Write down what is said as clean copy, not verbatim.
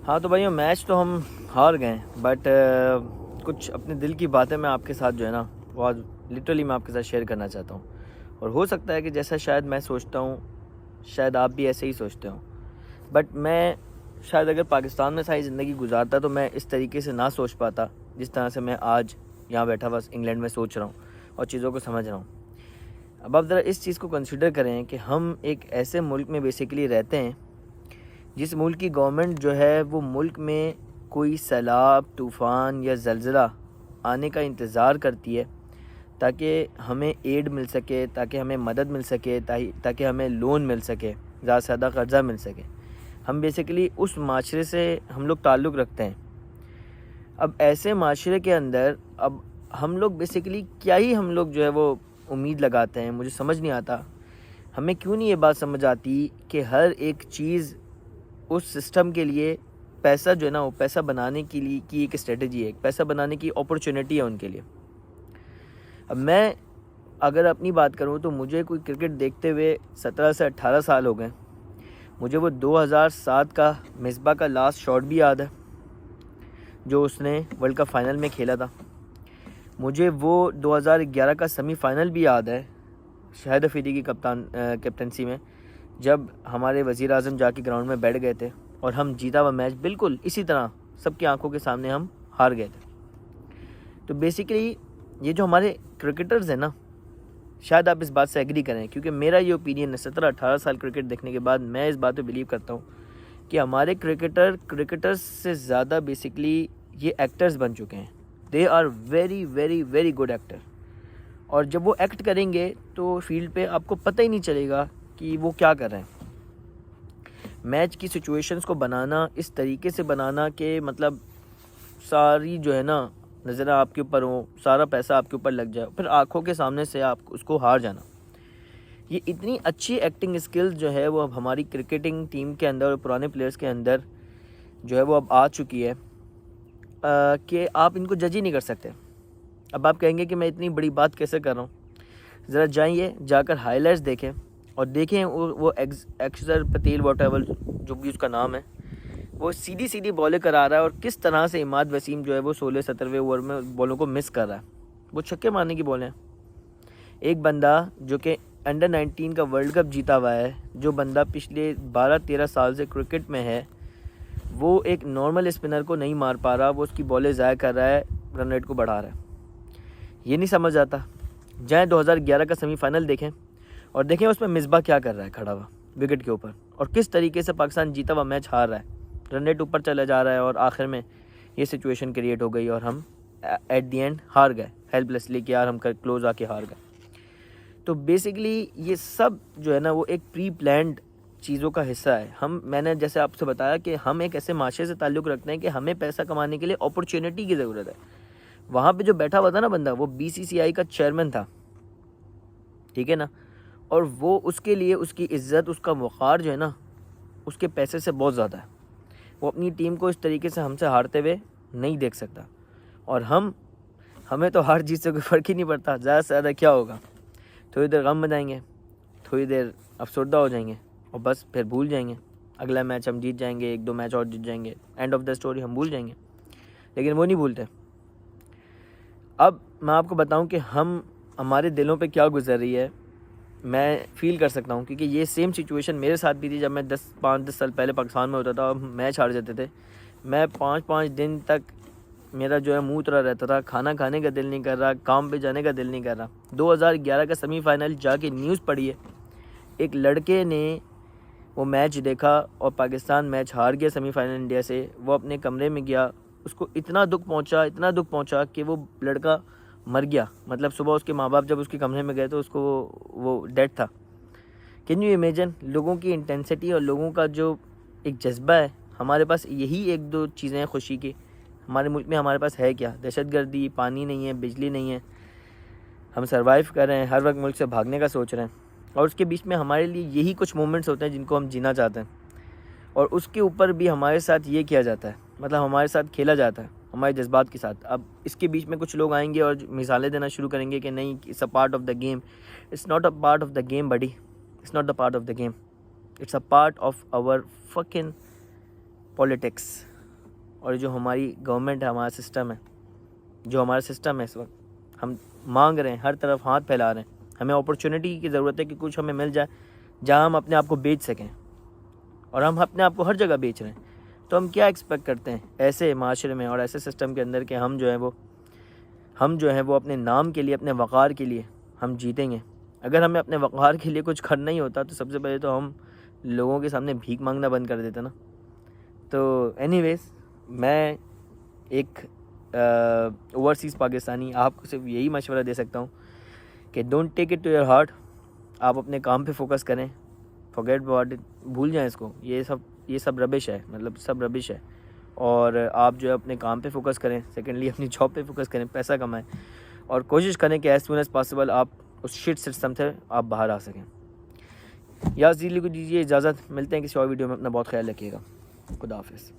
हाँ तो भाइयों, मैच तो हम हार गए बट कुछ अपने दिल की बातें मैं आपके साथ जो है ना बहुत लिटरली मैं आपके साथ शेयर करना चाहता हूँ। और हो सकता है कि जैसा शायद मैं सोचता हूँ शायद आप भी ऐसे ही सोचते हो, बट मैं शायद अगर पाकिस्तान में सारी ज़िंदगी गुजारता तो मैं इस तरीके से ना सोच पाता जिस तरह से मैं आज यहाँ बैठा बस इंग्लैंड में सोच रहा हूँ और चीज़ों को समझ रहा हूँ। अब आप ज़रा इस चीज़ को कंसिडर करें कि हम एक ऐसे मुल्क में बेसिकली रहते हैं जिस मुल्क की गवर्नमेंट जो है वो मुल्क में कोई सैलाब, तूफ़ान या ज़लज़ला आने का इंतज़ार करती है ताकि हमें एड मिल सके, ताकि हमें मदद मिल सके, ताकि हमें लोन मिल सके, ज़्यादा से ज़्यादा कर्ज़ा मिल सके। हम बेसिकली उस माशरे से हम लोग ताल्लुक़ रखते हैं। अब ऐसे माशरे के अंदर अब हम लोग बेसिकली क्या ही हम लोग जो है वो उम्मीद लगाते हैं, मुझे समझ नहीं आता। हमें क्यों नहीं ये बात समझ आती कि हर एक चीज़ उस सिस्टम के लिए पैसा जो है ना वो पैसा बनाने के लिए की एक स्ट्रेटजी है, एक पैसा बनाने की अपॉर्चुनिटी है उनके लिए। अब मैं अगर अपनी बात करूं तो मुझे कोई क्रिकेट देखते हुए 17 से 18 साल हो गए। मुझे वो 2007 का मिसबा का लास्ट शॉट भी याद है जो उसने वर्ल्ड कप फाइनल में खेला था। मुझे वो 2011 का सेमीफाइनल भी याद है शाहिद अफरीदी की कैप्टनसी में, जब हमारे वज़ीर आज़म जाके ग्राउंड में बैठ गए थे और हम जीता हुआ मैच बिल्कुल इसी तरह सबकी आंखों के सामने हम हार गए थे। तो बेसिकली ये जो हमारे क्रिकेटर्स हैं ना, शायद आप इस बात से एग्री करें, क्योंकि मेरा ये ओपिनियन है 17-18 साल क्रिकेट देखने के बाद मैं इस बात पे बिलीव करता हूँ कि हमारे क्रिकेटर्स से ज़्यादा बेसिकली ये एक्टर्स बन चुके हैं। They are very very very good actor. और जब वो एक्ट करेंगे तो फील्ड पे आपको पता ही नहीं चलेगा कि वो क्या कर रहे हैं। मैच की सिचुएशंस को बनाना इस तरीके से बनाना कि मतलब सारी जो है ना नज़र आपके ऊपर हो, सारा पैसा आपके ऊपर लग जाए, फिर आंखों के सामने से आप उसको हार जाना। ये इतनी अच्छी एक्टिंग स्किल्स जो है वो अब हमारी क्रिकेटिंग टीम के अंदर और पुराने प्लेयर्स के अंदर जो है वो अब आ चुकी है कि आप इनको जज ही नहीं कर सकते। अब आप कहेंगे कि मैं इतनी बड़ी बात कैसे कर रहा हूँ। ज़रा जाइए, जाकर हाईलाइट्स देखें और देखें वो अक्षर पटेल वॉटेवर जो भी उसका नाम है, वो सीधी सीधी बॉलें करा रहा है और किस तरह से इमाद वसीम जो है वो 16-17वें ओवर में बॉलों को मिस कर रहा है। वो छक्के मारने की बॉलें हैं। एक बंदा जो कि अंडर 19 का वर्ल्ड कप जीता हुआ है, जो बंदा पिछले 12-13 साल से क्रिकेट में है, वो एक नॉर्मल स्पिनर को नहीं मार पा रहा, वो उसकी बॉलें ज़ाया कर रहा है, रन रेट को बढ़ा रहा है। ये नहीं समझ आता। जाएँ 2011 का सेमीफाइनल देखें और देखें उसमें मिसबा क्या कर रहा है खड़ा हुआ विकेट के ऊपर, और किस तरीके से पाकिस्तान जीता हुआ मैच हार रहा है, रन रेट ऊपर चला जा रहा है और आखिर में ये सिचुएशन क्रिएट हो गई और हम एट दी एंड हार गए हेल्पलेसली कि यार हम क्लोज आके हार गए। तो बेसिकली ये सब जो है ना वो एक प्री प्लान्ड चीज़ों का हिस्सा है। मैंने जैसे आपसे बताया कि हम एक ऐसे माशरे से ताल्लुक़ रखते हैं कि हमें पैसा कमाने के लिए अपॉर्चुनिटी की ज़रूरत है। वहाँ पे जो बैठा हुआ था ना बंदा, वो BCCI का चेयरमैन था, ठीक है ना, और वो उसके लिए उसकी इज़्ज़त, उसका वक़ार जो है ना उसके पैसे से बहुत ज़्यादा है। वो अपनी टीम को इस तरीके से हमसे हारते हुए नहीं देख सकता। और हमें तो हार जीत से कोई फ़र्क ही नहीं पड़ता। ज़्यादा से ज़्यादा क्या होगा, थोड़ी देर गम बनाएंगे, थोड़ी देर अफसरदा हो जाएंगे और बस फिर भूल जाएंगे। अगला मैच हम जीत जाएंगे, 1-2 मैच और जीत जाएंगे, एंड ऑफ द स्टोरी हम भूल जाएंगे। लेकिन वो नहीं भूलते। अब मैं आपको बताऊं कि हमारे दिलों पे क्या गुजर रही है, मैं फ़ील कर सकता हूं, क्योंकि ये सेम सिचुएशन मेरे साथ भी थी जब मैं 5-10 साल पहले पाकिस्तान में होता था और मैच हार जाते थे। मैं 5-5 दिन तक मेरा जो है मुँह उतरा रहता था, खाना खाने का दिल नहीं कर रहा, काम पे जाने का दिल नहीं कर रहा। 2011 का सेमीफाइनल जाके न्यूज़ पढ़ी है, एक लड़के ने वो मैच देखा और पाकिस्तान मैच हार गया सेमीफाइनल इंडिया से। वो अपने कमरे में गया, उसको इतना दुख पहुंचा कि वो लड़का मर गया। मतलब सुबह उसके माँ बाप जब उसके कमरे में गए तो उसको वो डेड था। कैन यू इमेजिन लोगों की इंटेंसिटी और लोगों का जो एक जज्बा है। हमारे पास यही 1-2 चीज़ें हैं खुशी की। हमारे मुल्क में हमारे पास है क्या? दहशतगर्दी, पानी नहीं है, बिजली नहीं है, हम सर्वाइव कर रहे हैं, हर वक्त मुल्क से भागने का सोच रहे हैं, और उसके बीच में हमारे लिए यही कुछ मोमेंट्स होते हैं जिनको हम जीना चाहते हैं, और उसके ऊपर भी हमारे साथ ये किया जाता है, मतलब हमारे साथ खेला जाता है हमारे जज्बात के साथ। अब इसके बीच में कुछ लोग आएंगे और मिसालें देना शुरू करेंगे कि नहीं, it's a part of the game. It's not a part of the game buddy, it's not the part of the game, it's a part of our fucking politics. और जो हमारी गवर्नमेंट है, हमारा सिस्टम है, जो हमारा सिस्टम है इस वक्त, हम मांग रहे हैं, हर तरफ हाथ फैला रहे हैं। हमें अपॉर्चुनिटी की ज़रूरत है कि कुछ हमें मिल जाए जहाँ हम अपने आप को बेच सकें, और हम अपने आप को हर जगह बेच रहे हैं। तो हम क्या एक्सपेक्ट करते हैं ऐसे माशरे में और ऐसे सिस्टम के अंदर कि हम जो है वो अपने नाम के लिए, अपने वक़ार के लिए हम जीतेंगे। अगर हमें अपने वक़ार के लिए कुछ करना ही होता तो सबसे पहले तो हम लोगों के सामने भीख मांगना बंद कर देते ना। तो एनीवेज़, मैं एक ओवरसीज़ पाकिस्तानी आपको सिर्फ यही मशवरा दे सकता हूँ कि don't take it to your heart. आप अपने काम पे फोकस करें, फॉरगेट अबाउट इट, भूल जाएं इसको। ये सब रबिश है, मतलब सब रबिश है। और आप जो है अपने काम पे फोकस करें, सेकेंडली अपनी जॉब पे फोकस करें, पैसा कमाएं, और कोशिश करें कि एज सून एज़ पॉसिबल आप उस शिट सिस्टम से आप बाहर आ सकें। यार, दिल्ली को दीजिए इजाज़त, मिलते हैं किसी और वीडियो में। अपना बहुत ख्याल रखिएगा। खुदा हाफिज़।